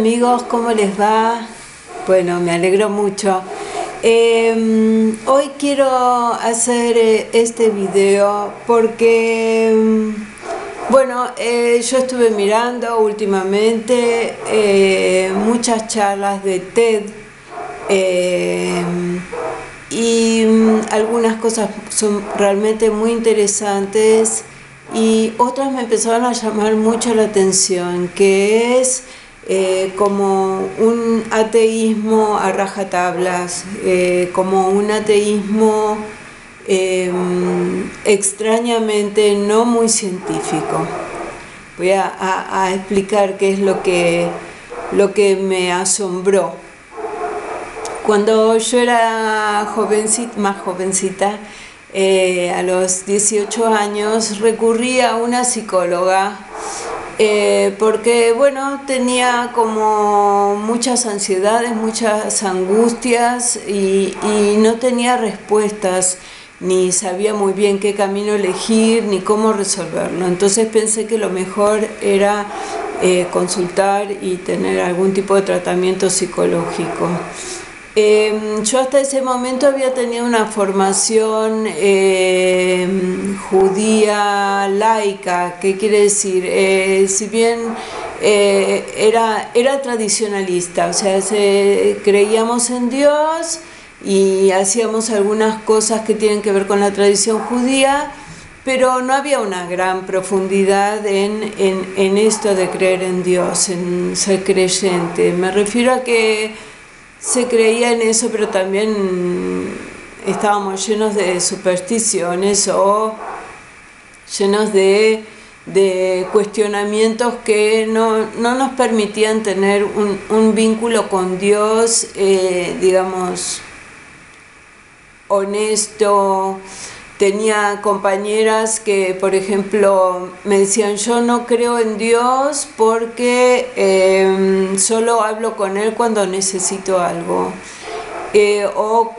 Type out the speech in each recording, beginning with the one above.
amigos, ¿cómo les va? Bueno, me alegro mucho. Hoy quiero hacer este video porque, bueno, yo estuve mirando últimamente muchas charlas de TED y algunas cosas son realmente muy interesantes y otras me empezaron a llamar mucho la atención, que es como un ateísmo a rajatablas, como un ateísmo extrañamente no muy científico. Voy a explicar qué es lo que me asombró. Cuando yo era más jovencita, a los 18 años, recurrí a una psicóloga porque, bueno, tenía como muchas ansiedades, muchas angustias y no tenía respuestas, ni sabía muy bien qué camino elegir, ni cómo resolverlo. Entonces pensé que lo mejor era consultar y tener algún tipo de tratamiento psicológico. Yo hasta ese momento había tenido una formación judía laica. ¿Qué quiere decir? Si bien era tradicionalista, o sea, creíamos en Dios y hacíamos algunas cosas que tienen que ver con la tradición judía, pero no había una gran profundidad en esto de creer en Dios, en ser creyente. Me refiero a que se creía en eso, pero también estábamos llenos de supersticiones o llenos de cuestionamientos que no nos permitían tener un vínculo con Dios, digamos, honesto. Tenía compañeras que, por ejemplo, me decían: yo no creo en Dios porque solo hablo con Él cuando necesito algo. O,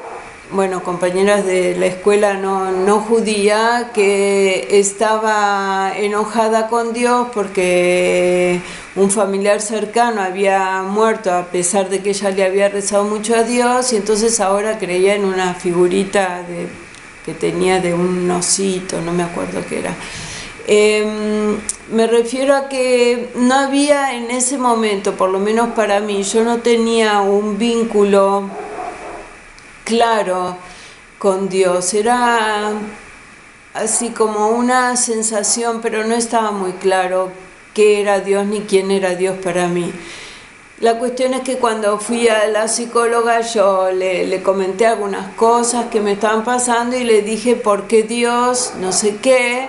bueno, compañeras de la escuela no judía que estaba enojada con Dios porque un familiar cercano había muerto a pesar de que ella le había rezado mucho a Dios, y entonces ahora creía en una figurita que tenía de un osito, no me acuerdo qué era. Me refiero a que no había en ese momento, por lo menos para mí, yo no tenía un vínculo claro con Dios. Era así como una sensación, pero no estaba muy claro qué era Dios ni quién era Dios para mí. La cuestión es que cuando fui a la psicóloga yo le comenté algunas cosas que me estaban pasando y le dije: ¿por qué Dios? No sé qué.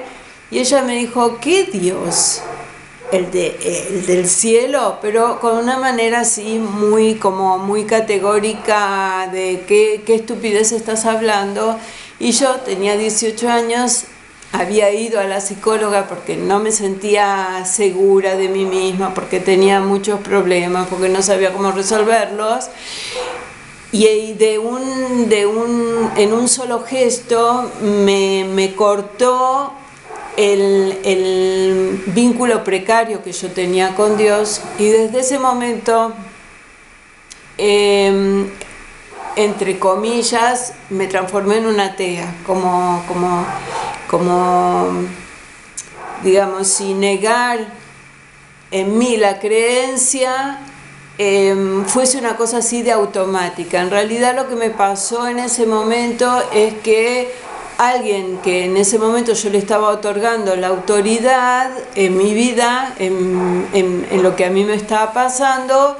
Y ella me dijo: ¿qué Dios? El del cielo, pero con una manera así muy categórica de qué estupidez estás hablando. Y yo tenía 18 años. Había ido a la psicóloga porque no me sentía segura de mí misma, porque tenía muchos problemas, porque no sabía cómo resolverlos. Y en un solo gesto me cortó el vínculo precario que yo tenía con Dios. Y desde ese momento, entre comillas, me transformé en una atea, como digamos, sin negar en mí la creencia, fuese una cosa así de automática. En realidad lo que me pasó en ese momento es que alguien que en ese momento yo le estaba otorgando la autoridad en mi vida, en lo que a mí me estaba pasando,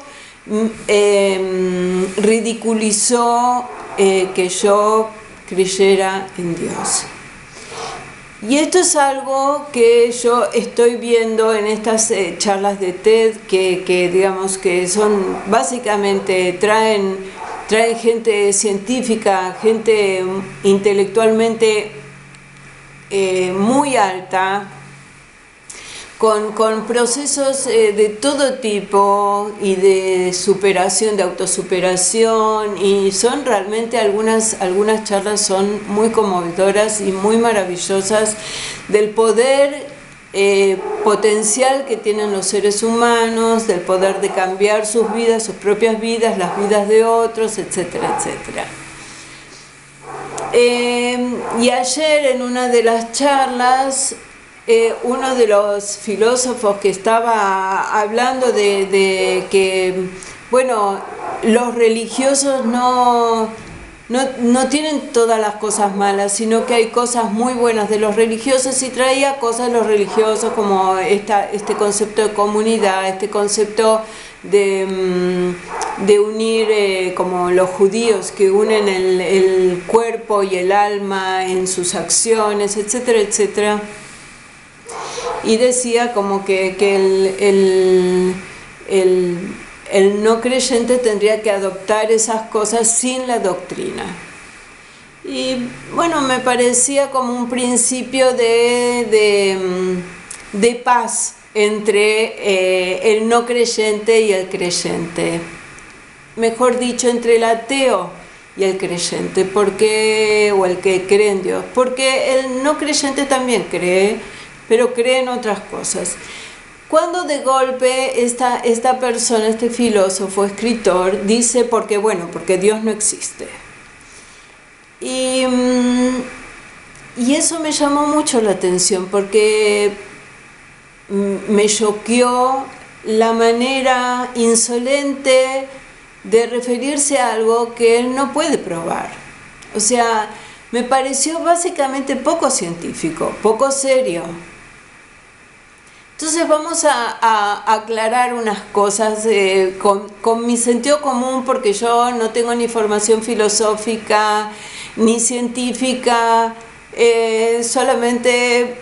ridiculizó que yo creyera en Dios. Y esto es algo que yo estoy viendo en estas charlas de TED que digamos que son básicamente traen gente científica, gente intelectualmente muy alta, con procesos de todo tipo y de superación, de autosuperación, y son realmente algunas charlas son muy conmovedoras y muy maravillosas del poder potencial que tienen los seres humanos, del poder de cambiar sus vidas, sus propias vidas, las vidas de otros, etcétera, etcétera. Y ayer en una de las charlas, uno de los filósofos que estaba hablando de que, bueno, los religiosos no tienen todas las cosas malas, sino que hay cosas muy buenas de los religiosos, y traía cosas de los religiosos como este concepto de comunidad, este concepto de unir, como los judíos que unen el cuerpo y el alma en sus acciones, etcétera, etcétera. Y decía como que el no creyente tendría que adoptar esas cosas sin la doctrina. Y bueno, me parecía como un principio de paz entre el no creyente y el creyente. Mejor dicho, entre el ateo y el creyente, o el que cree en Dios. Porque el no creyente también cree, pero cree en otras cosas. Cuando de golpe esta persona, este filósofo, escritor, dice porque Dios no existe. Y eso me llamó mucho la atención, porque me choqueó la manera insolente de referirse a algo que él no puede probar. O sea, me pareció básicamente poco científico, poco serio. Entonces vamos a aclarar unas cosas con mi sentido común, porque yo no tengo ni formación filosófica ni científica, solamente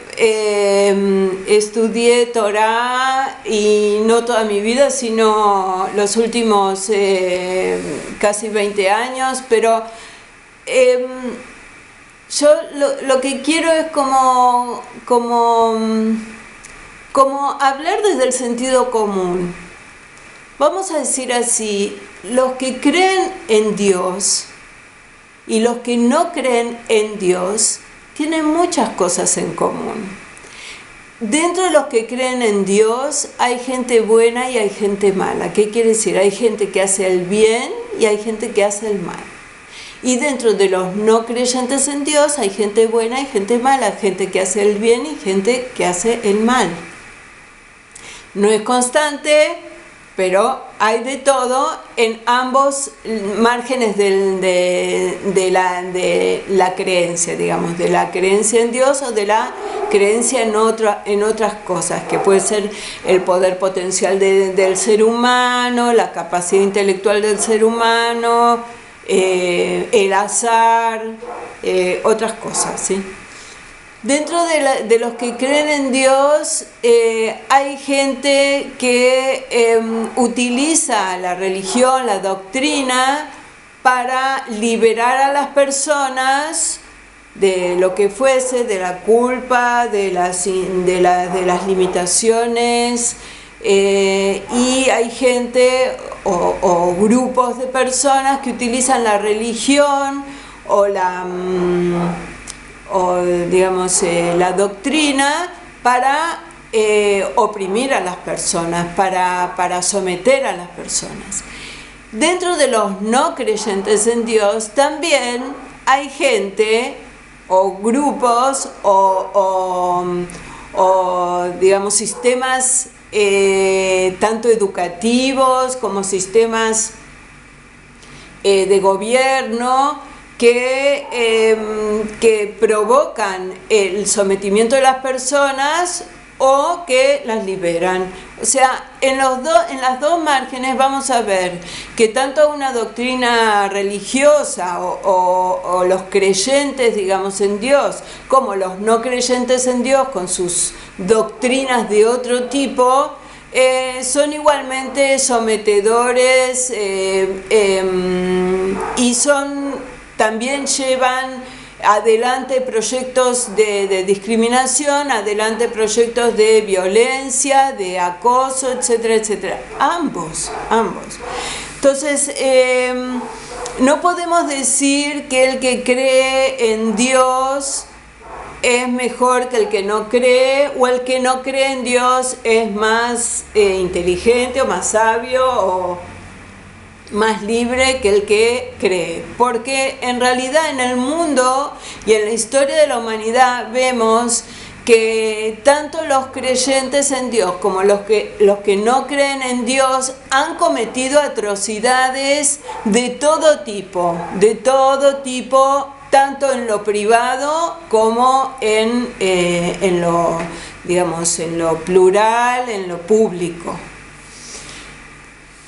estudié Torá, y no toda mi vida, sino los últimos casi 20 años, pero yo lo que quiero es como hablar desde el sentido común. Vamos a decir así, los que creen en Dios y los que no creen en Dios tienen muchas cosas en común. Dentro de los que creen en Dios hay gente buena y hay gente mala. ¿Qué quiere decir? Hay gente que hace el bien y hay gente que hace el mal. Y dentro de los no creyentes en Dios hay gente buena y gente mala, gente que hace el bien y gente que hace el mal. No es constante, pero hay de todo en ambos márgenes de la creencia, digamos, de la creencia en Dios o de la creencia en otras cosas, que puede ser el poder potencial del ser humano, la capacidad intelectual del ser humano, el azar, otras cosas, ¿sí? Dentro de los que creen en Dios hay gente que utiliza la religión, la doctrina, para liberar a las personas de lo que fuese, de la culpa, de las limitaciones, y hay gente o grupos de personas que utilizan la religión o la doctrina para oprimir a las personas, para someter a las personas. Dentro de los no creyentes en Dios también hay gente o grupos o sistemas tanto educativos como sistemas de gobierno que provocan el sometimiento de las personas o que las liberan. O sea, en las dos márgenes vamos a ver que tanto una doctrina religiosa o los creyentes, digamos, en Dios, como los no creyentes en Dios con sus doctrinas de otro tipo, son igualmente sometedores y también llevan adelante proyectos de discriminación, adelante proyectos de violencia, de acoso, etcétera, etcétera. Ambos. Entonces, no podemos decir que el que cree en Dios es mejor que el que no cree, o el que no cree en Dios es más inteligente o más sabio o más libre que el que cree. Porque en realidad en el mundo y en la historia de la humanidad vemos que tanto los creyentes en Dios como los que no creen en Dios han cometido atrocidades de todo tipo, tanto en lo privado como en lo, digamos, en lo plural, en lo público.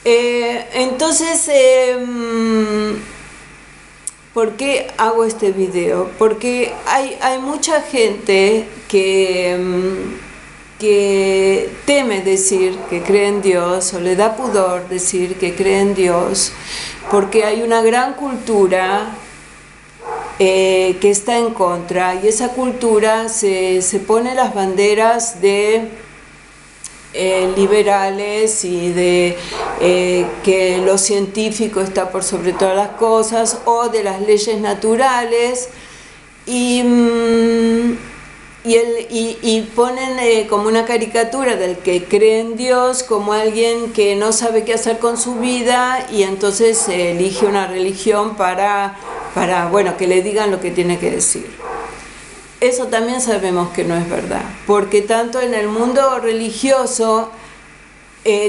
Entonces, ¿por qué hago este video? Porque hay mucha gente que teme decir que cree en Dios, o le da pudor decir que cree en Dios, porque hay una gran cultura que está en contra, y esa cultura se pone las banderas de liberales y de que lo científico está por sobre todas las cosas, o de las leyes naturales, y ponen como una caricatura del que cree en Dios como alguien que no sabe qué hacer con su vida, y entonces elige una religión para bueno, que le digan lo que tiene que decir. Eso también sabemos que no es verdad, porque tanto en el mundo religioso,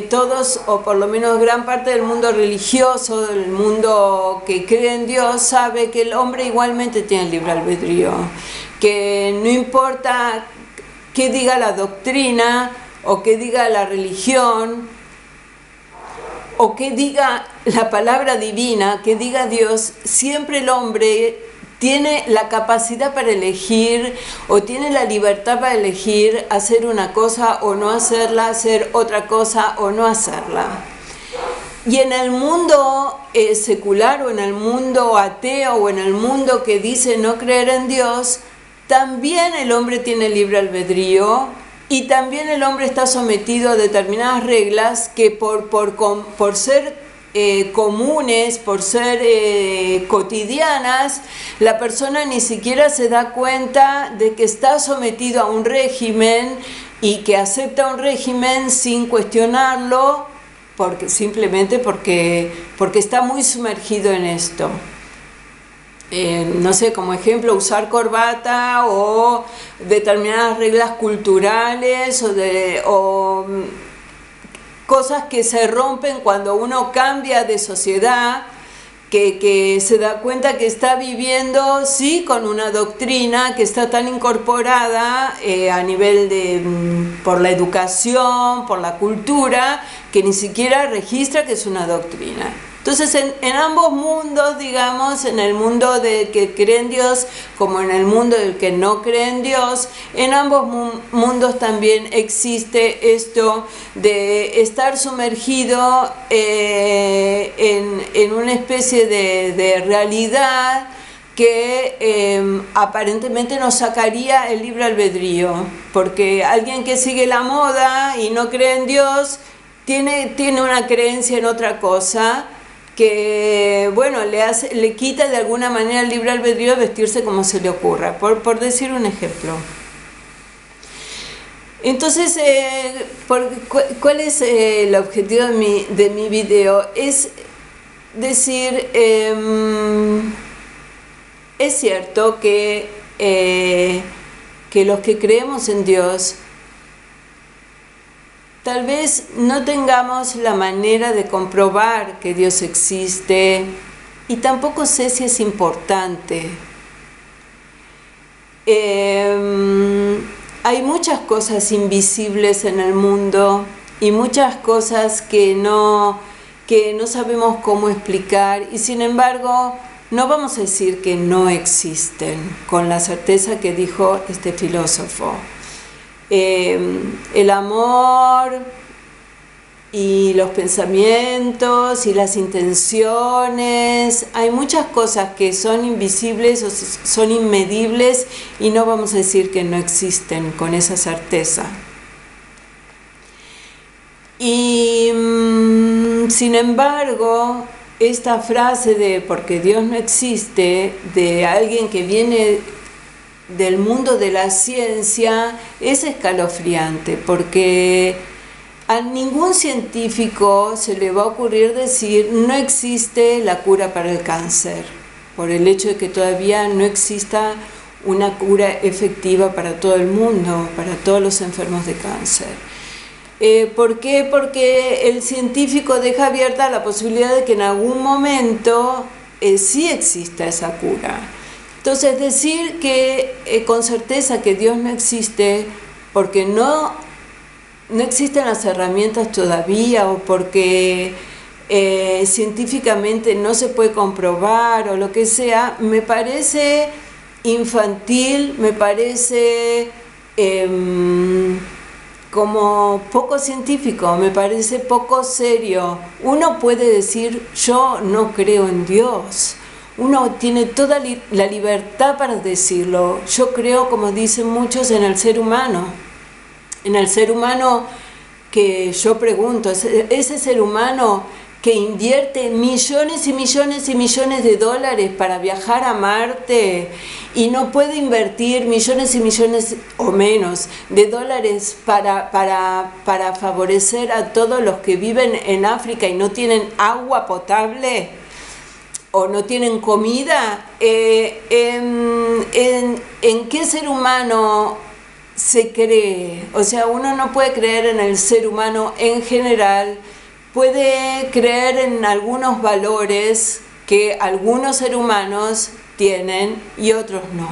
todos, o por lo menos gran parte del mundo religioso, del mundo que cree en Dios, sabe que el hombre igualmente tiene libre albedrío, que no importa qué diga la doctrina, o qué diga la religión, o qué diga la palabra divina, que diga Dios, siempre el hombre tiene la capacidad para elegir, o tiene la libertad para elegir hacer una cosa o no hacerla, hacer otra cosa o no hacerla. Y en el mundo secular, o en el mundo ateo, o en el mundo que dice no creer en Dios, también el hombre tiene libre albedrío, y también el hombre está sometido a determinadas reglas que por ser comunes, por ser cotidianas, la persona ni siquiera se da cuenta de que está sometido a un régimen, y que acepta un régimen sin cuestionarlo, simplemente porque está muy sumergido en esto. No sé, como ejemplo, usar corbata, o determinadas reglas culturales, o cosas que se rompen cuando uno cambia de sociedad, que se da cuenta que está viviendo, sí, con una doctrina que está tan incorporada a nivel por la educación, por la cultura, que ni siquiera registra que es una doctrina. Entonces, en ambos mundos, digamos, en el mundo del que cree en Dios como en el mundo del que no cree en Dios, en ambos mundos también existe esto de estar sumergido en una especie de realidad que aparentemente nos sacaría el libre albedrío, porque alguien que sigue la moda y no cree en Dios tiene una creencia en otra cosa, que bueno, le quita de alguna manera el libre albedrío de vestirse como se le ocurra, por decir un ejemplo. Entonces, ¿cuál es el objetivo de mi video? Es decir, es cierto que los que creemos en Dios tal vez no tengamos la manera de comprobar que Dios existe, y tampoco sé si es importante. Hay muchas cosas invisibles en el mundo, y muchas cosas que no sabemos cómo explicar, y sin embargo no vamos a decir que no existen con la certeza que dijo este filósofo. El amor y los pensamientos y las intenciones, hay muchas cosas que son invisibles o son inmedibles, y no vamos a decir que no existen con esa certeza. Y sin embargo, esta frase de porque Dios no existe, de alguien que viene del mundo de la ciencia es escalofriante, porque a ningún científico se le va a ocurrir decir no existe la cura para el cáncer, por el hecho de que todavía no exista una cura efectiva para todo el mundo, para todos los enfermos de cáncer. ¿Por qué? Porque el científico deja abierta la posibilidad de que en algún momento sí exista esa cura. Entonces, decir que con certeza que Dios no existe porque no existen las herramientas todavía, o porque científicamente no se puede comprobar o lo que sea, me parece infantil, me parece como poco científico, me parece poco serio. Uno puede decir yo no creo en Dios, uno tiene toda la libertad para decirlo. Yo creo, como dicen muchos, en el ser humano. En el ser humano que yo pregunto, ese ser humano que invierte millones y millones y millones de dólares para viajar a Marte y no puede invertir millones y millones o menos de dólares para favorecer a todos los que viven en África y no tienen agua potable o no tienen comida. ¿En qué ser humano se cree? O sea, uno no puede creer en el ser humano en general, puede creer en algunos valores que algunos seres humanos tienen y otros no.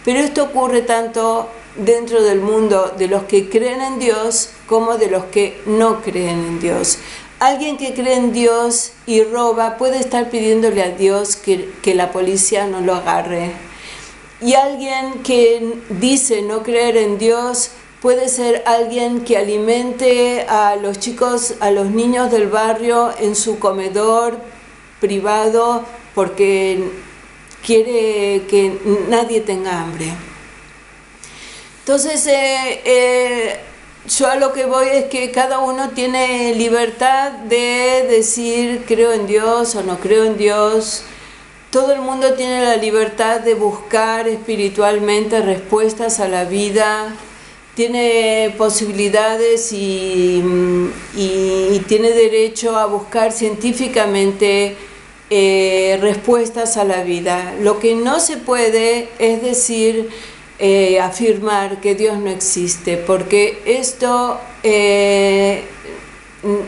Pero esto ocurre tanto dentro del mundo de los que creen en Dios como de los que no creen en Dios. Alguien que cree en Dios y roba puede estar pidiéndole a Dios que la policía no lo agarre. Y alguien que dice no creer en Dios puede ser alguien que alimente a los chicos, a los niños del barrio en su comedor privado porque quiere que nadie tenga hambre. Entonces, yo a lo que voy es que cada uno tiene libertad de decir creo en Dios o no creo en Dios. Todo el mundo tiene la libertad de buscar espiritualmente respuestas a la vida, tiene posibilidades y tiene derecho a buscar científicamente respuestas a la vida. Lo que no se puede es decir, afirmar que Dios no existe, porque esto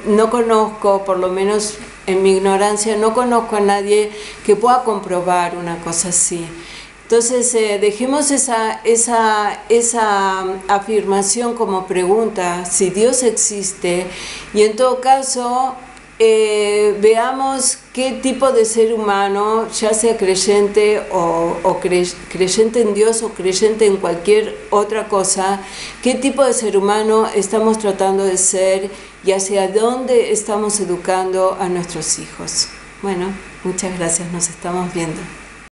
no conozco, por lo menos en mi ignorancia, no conozco a nadie que pueda comprobar una cosa así. Entonces, dejemos esa afirmación como pregunta, si Dios existe, y en todo caso, veamos qué tipo de ser humano, ya sea creyente o creyente en Dios o creyente en cualquier otra cosa, qué tipo de ser humano estamos tratando de ser y hacia dónde estamos educando a nuestros hijos. Bueno, muchas gracias, nos estamos viendo.